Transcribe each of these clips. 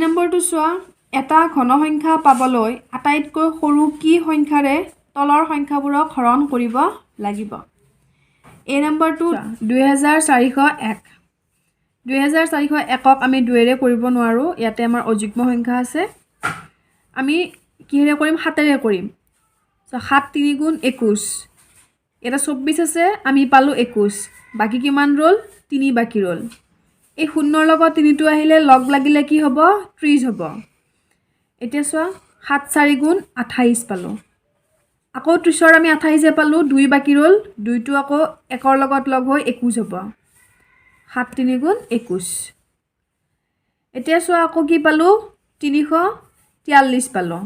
নম্বৰটো চোৱা এটা ঘন সংখ্যা পাবলৈ আটাইতকৈ সৰু কি সংখ্যাৰে তলৰ সংখ্যাবোৰক হৰণ কৰিব লাগিব এ নম্বৰটো 2401 2401ক আমি 2ৰে কৰিব নোৱাৰো ইয়াতে আমাৰ অযুগ্ম সংখ্যা আছে আমি কিহেৰে কৰিম 7ৰে কৰিম সো 7 3 গুণ 21 এটা 24 আছে আমি পালো 21 বাকি কিমান ৰল 3 বাকি ৰল এই শূন্যৰ লগত 3টো আহিলে লগ লাগিলে কি হ'ব 30 হ'ব এতিয়া চোৱা 7 4 গুণ 28 পালো আকৌ 30ৰ আমি 28 পালো 2 বাকি ৰল 2টো আকৌ 1ৰ লগত লগ হৈ 21 হ'ব 7 3 গুণ 21 এতিয়া চোৱা আকৌ কি পালো 343 পালো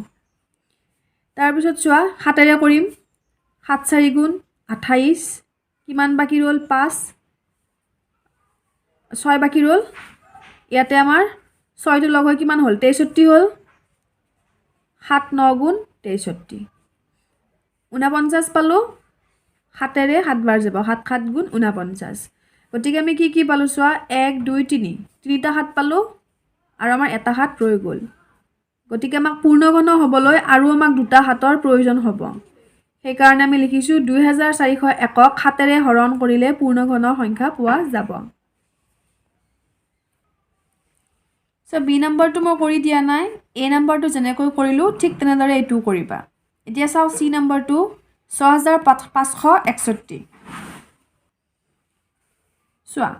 তাৰ পিছত চোৱা 7ৰে কৰিম 7 4 গুণ 28 কিমান বাকি ৰল 5 6 বাকি ৰল ইয়াতে আমাৰ 6টো লগ হৈ কিমান হল 63 হল 7 9 গুণ 63 49 পালো 7ৰে 7 বাৰ যাব 7 7 গুণ 49 গতিকে আমি কি পালো চোৱা 1 2 3 তিনিটা 7 পালো আৰু আমাৰ এটা 7 ৰৈ গল গতিকে আমাক পূৰ্ণঘন হবলৈ আৰু আমাক দুটা 7ৰ প্ৰয়োজন হ'ব সেই কাৰণে আমি লিখিছো 2401ক 7ৰে হৰণ কৰিলে পূৰ্ণঘন সংখ্যা পোৱা যাব সো বি নম্বৰটো মই কৰি দিয়া নাই এ নম্বৰটো যেনেকৈ কৰিলো ঠিক তেনেদৰে এটো কৰিবা এতিয়া চাও সি নম্বৰটো 6561 চোৱা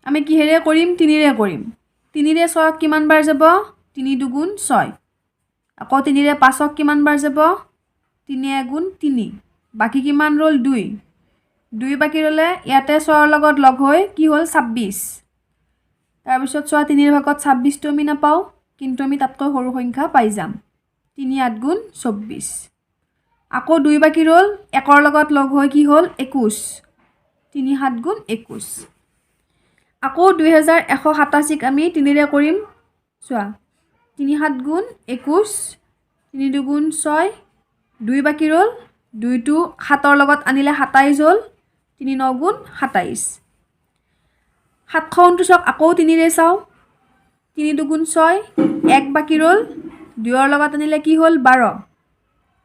আমি কিহেৰে কৰিম 3ৰে কৰিম 3ৰে 6 কিমান বাৰ যাব 3 2 গুণ 6 আকৌ 3ৰে 5ক কিমান বাৰ যাব 3 গুণ 3 বাকি কিমান ৰল 2 2 বাকি ৰলে ইয়াতে 6ৰ লগত লগ হৈ কি হল 26 তাৰ পিছত চোৱা 3ৰ ভাগত 26টো আমি নাপাও কিন্তু আমি তাতকৈ সৰু সংখ্যা পাই যাম 3 8 গুণ 24 আকৌ 2 বাকি ৰল 1ৰ লগত লগ হৈ কি হল 21 3 7 গুণ 21 আকৌ 2187ক আমি 3ৰে কৰিম চোৱা 3 7 গুণ 21 3 2 গুণ 6 2 বাকি ৰল 2টো 7ৰ লগত আনিলে 27 হল 3 9 গুণ 27 729ক আকৌ 3ৰে চাও 3 2 গুণ 6 1 বাকি ৰল 2ৰ লগত আনিলে কি হল 12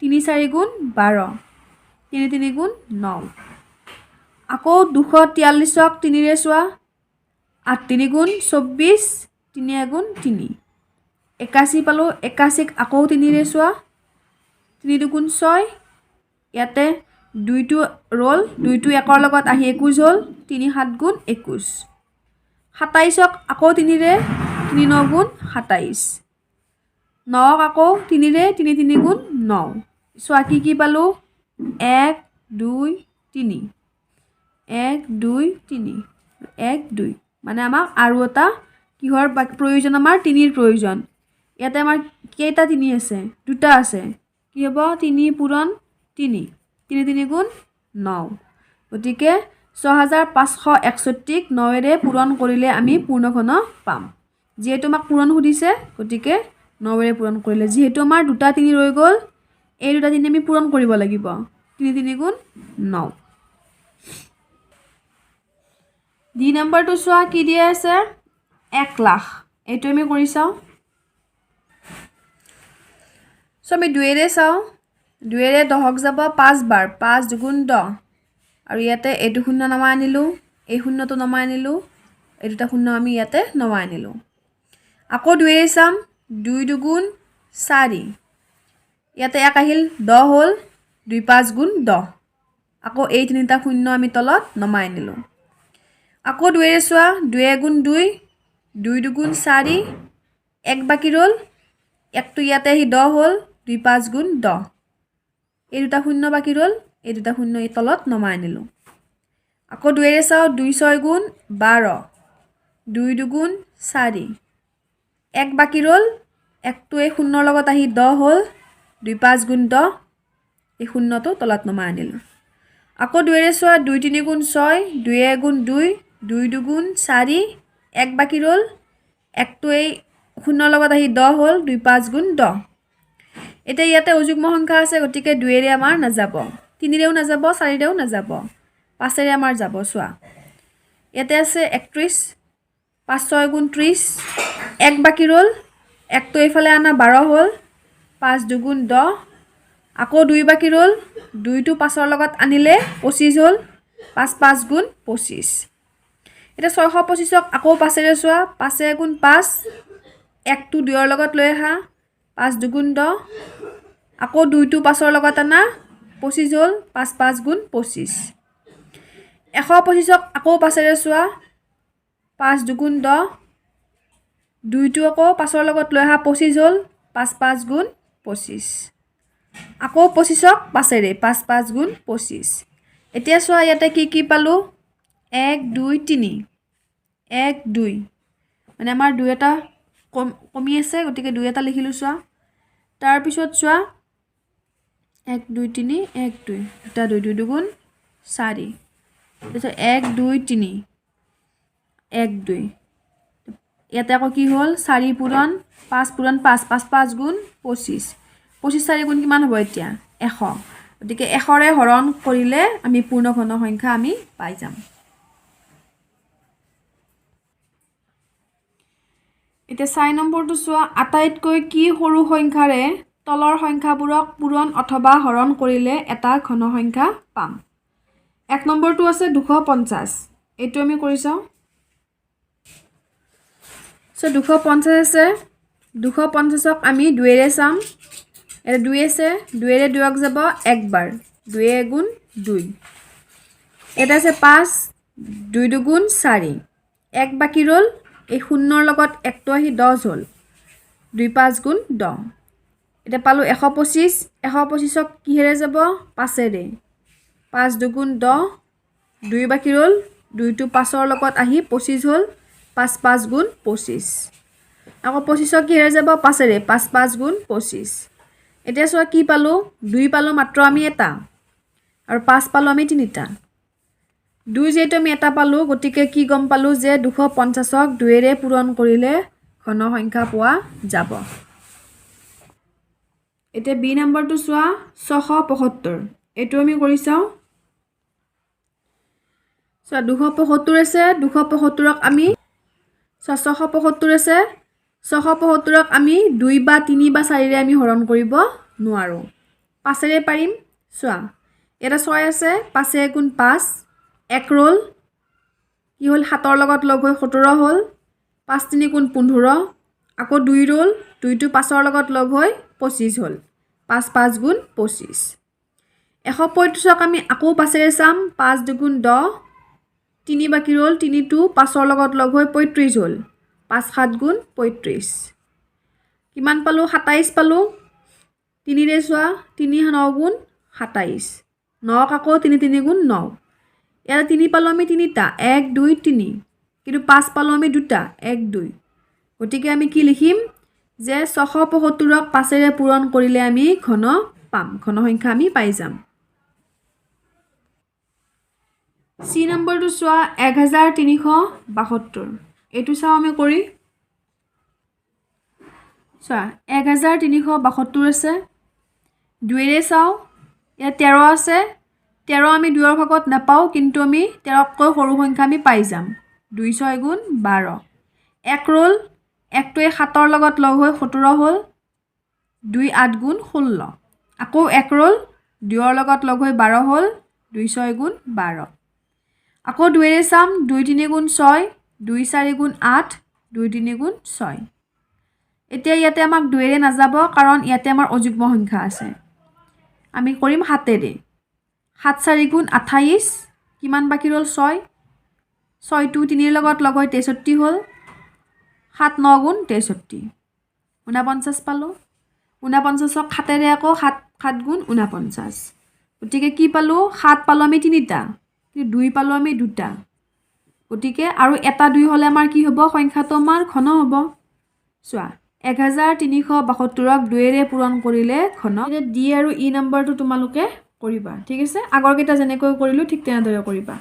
3 4 গুণ 12 3 3 গুণ 9 আকৌ 243ক 3ৰে চোৱা 8 3 গুণ 24 3 গুণ 3 81 পালো 81ক আকৌ 3ৰে চোৱা 3 2 গুণ 6 ইয়াতে 2টো ৰল 2টো 1ৰ লগত আহি 21 হল 3 7 গুণ 21 27ক আকৌ 3ৰে 3 9 গুণ 27 9ক আকৌ 3ৰে 3 3 গুণ 9 চোৱা কি পালো 1 2 3 1 2 3 1 2 মানে আমাক আৰু এটা কিহৰ প্ৰয়োজন আমাৰ 3ৰ প্ৰয়োজন ইয়াতে আমাৰ কেইটা 3 আছে দুটা আছে কি হ'ব 3 পূৰণ 3 3 3 গুণ 9 গতিকে 6561ক 9ৰে পূৰণ কৰিলে আমি পূৰ্ণঘন পাম যেহেতু আমাক পূৰণ সুধিছে গতিকে 9ৰে পূৰণ কৰিলে যেহেতু আমাৰ দুটা 3 ৰৈ গল এই দুটা 3 আমি পূৰণ কৰিব লাগিব 3 3 গুণ 9 ডি নম্বৰটো চোৱা কি দিয়া আছে 1 লাখ এইটো আমি কৰি চাও সো আমি 2ৰে চাও 2ৰে 10ক যাব 5 বাৰ 5 2 গুণ 10 আৰু ইয়াতে এইটো শূন্য নমাই আনিলো এই শূন্যটো নমাই আনিলো এই দুটা শূন্য আমি ইয়াতে নমাই আনিলো আকৌ 2ৰে চাম 2 2 গুণ 4 ইয়াতে 1 আহিল 10 হল 2 5 গুণ 10 আকৌ এই তিনিটা শূন্য আমি তলত নমাই আনিলো আকৌ 2ৰে চোৱা 2 গুণ 2 2 2 গুণ 4 1 বাকি ৰল 1টো ইয়াতে আহি 10 হল 2 5 গুণ 10 এই দুটা শূন্য বাকি ৰল এই দুটা শূন্য এই তলত নমাই আনিলো আকৌ 2ৰে চাও 2 6 গুণ 12 2 2 গুণ 4 1 বাকি ৰল 1টো এই শূন্যৰ লগত আহি 10 হল 2 5 গুণ 10 এই শূন্যটো তলত নমাই আনিলো আকৌ 2ৰে চোৱা 2 3 গুণ 6 2 গুণ 2 2 2 গুণ 4 1 বাকি ৰল 1টো এই শূন্যৰ লগত আহি 10 হল 2 5 গুণ 10 এটা ইয়াতে অযুগ্ম সংখ্যা আছে গতিকে 2ৰে আমাৰ না যাব 3ৰেও না যাব 4ৰেও না যাব 5ৰে আমাৰ যাব চোৱা ইয়াতে আছে 31 5 6 গুণ 30 1 বাকি ৰল 1টো এইফালে আনা 12 হ'ল 5 দুগুণ 10 আকৌ 2 বাকি ৰ'ল 2টো 5ৰ লগত আনিলে 25 হ'ল 5 5 গুণ 25 এটা 625ক আকৌ 5ৰে চোৱা 5 গুণ 5 1টো 2ৰ লগত লৈ আহা 5 দুগুণ 10 আকৌ 2টো 5ৰ লগত আনা 25 হ'ল 5 5 গুণ 25 125ক আকৌ 5ৰে চোৱা 5 দুগুণ 10 2টো আকৌ 5ৰ লগত লৈ আহা 25 হ'ল 5 5 গুণ 25 আকৌ 25ক 5ৰে 5 5 গুণ 25 এতিয়া চোৱা ইয়াতে কি পালো 1 2 3 1 2 মানে আমাৰ 2 এটা কমি আছে গতিকে 2 এটা লিখিলো চোৱা তাৰ পিছত চোৱা 1 2 3 1 2 এটা 2 2 দুগুণ 4 তাৰপিছত 1 2 3 1 2 ইয়াতে আকৌ কি হ'ল 4 পূৰণ 5 পূৰণ 5 5 5 গুণ 25 25 4 গুণ কিমান হ'ব এতিয়া 100 গতিকে 100ৰে হৰণ কৰিলে আমি পূৰ্ণ ঘন সংখ্যা আমি পাই যাম এতিয়া 4 নম্বৰটো চোৱা আটাইতকৈ কি সৰু সংখ্যাৰে তলৰ সংখ্যাবোৰক পূৰণ অথবা হৰণ কৰিলে এটা ঘন সংখ্যা পাম 1 নম্বৰটো আছে 250 এইটো আমি কৰি চাওঁ সো 250 আছে 250ক আমি 2ৰে চাম এটা 2 আছে 2ৰে 2ক যাব একবাৰ 2 গুণ 2 এটা আছে 5 2 দুগুণ 4 1 বাকি ৰ'ল এই শূন্যৰ লগত 1টো আহি 10 হ'ল 2 5 গুণ 10 এটা পালো 125 125ক কিহেৰে যাব 5ৰে 5 দুগুণ 10 2 বাকি ৰ'ল 2টো 5ৰ লগত আহি 25 হ'ল 5 5 গুণ 25 আকৌ 25ক কিহেৰে যাব 5ৰে 5 5 গুণ 25 এতিয়া চোৱা কি পালো 2 পালো মাত্ৰ আমি এটা আৰু 5 পালো আমি তিনিটা 2 যেটো আমি এটা পালো গতিকে কি গম পালো যে 250ক 2ৰে পূৰণ কৰিলে ঘন সংখ্যা পোৱা যাব এতিয়া বি নম্বৰটো চোৱা 675 এইটো আমি কৰি চাওঁ চোৱা 275 আছে 275ক আমি 675 আছে 675ক আমি 2 বা 3 বা 4ৰে আমি হৰণ কৰিব নোৱাৰো 5ৰে পাৰিম চোৱা এটা 6 আছে 5 গুণ 5 1 ৰ'ল কি হ'ল 7ৰ লগত লগ হৈ 17 হ'ল 5 3 গুণ 15 আকৌ 2 ৰ'ল 2টো 5ৰ লগত লগ হৈ 25 হ'ল 5 5 গুণ 25 135ক আমি আকৌ 5ৰে চাম 5 দুগুণ 10 3 বাকি ৰ'ল 3টো 5ৰ লগত লগ হৈ 35 হ'ল 5 7 গুণ 35 কিমান পালো 27 পালো 3ৰে চোৱা 3 9 গুণ 27 9ক আকৌ 3 3 গুণ 9 ইয়াত 3 পালো আমি তিনিটা 1 2 3 কিন্তু 5 পালো আমি দুটা 1 2 গতিকে আমি কি লিখিম যে 675ক 5ৰে পূৰণ কৰিলে আমি ঘন পাম ঘন সংখ্যা আমি পাই যাম সি নম্বৰটো চোৱা 1372 এইটো চাও আমি কৰি চোৱা 1372 আছে 2ৰে চাও ইয়াত 13 আছে 13 আমি 2ৰ ভাগত নাপাও কিন্তু আমি 13কৈ সৰু সংখ্যা আমি পাই যাম 2 6 গুণ 12 1 ৰ'ল 1টোৱে 7ৰ লগত লগ হৈ 17 হ'ল 2 8 গুণ 16 আকৌ 1 ৰ'ল 2ৰ লগত লগ হৈ 12 হ'ল 2 6 গুণ 12 আকৌ 2ৰে চাম 2 3 গুণ 6 2 4 গুণ 8 2 3 গুণ 6 এতিয়া ইয়াতে আমাক 2ৰে নাযাব কাৰণ ইয়াতে আমাৰ অযুগ্ম সংখ্যা আছে আমি কৰিম 7ৰে 7 4 গুণ 28 কিমান বাকি ৰ'ল 6 6টো 3ৰ লগত লগ হৈ 63 হ'ল 7 9 গুণ 63 49 পালো 49ক 7ৰে আকৌ 7 গুণ 49 গতিকে কি পালো 7 পালো আমি তিনিটা 2 পালো আমি দুটা গতিকে আৰু এটা 2 হলে আমাৰ কি হ'ব সংখ্যাটো আমাৰ ঘন হ'ব চোৱা 1372ক 2ৰে পূৰণ কৰিলে ঘন ডি আৰু ই নম্বৰটো তোমালোকে কৰিবা ঠিক আছে আগৰ কেইটা যেনেকৈ কৰিলো ঠিক তেনেদৰে কৰিবা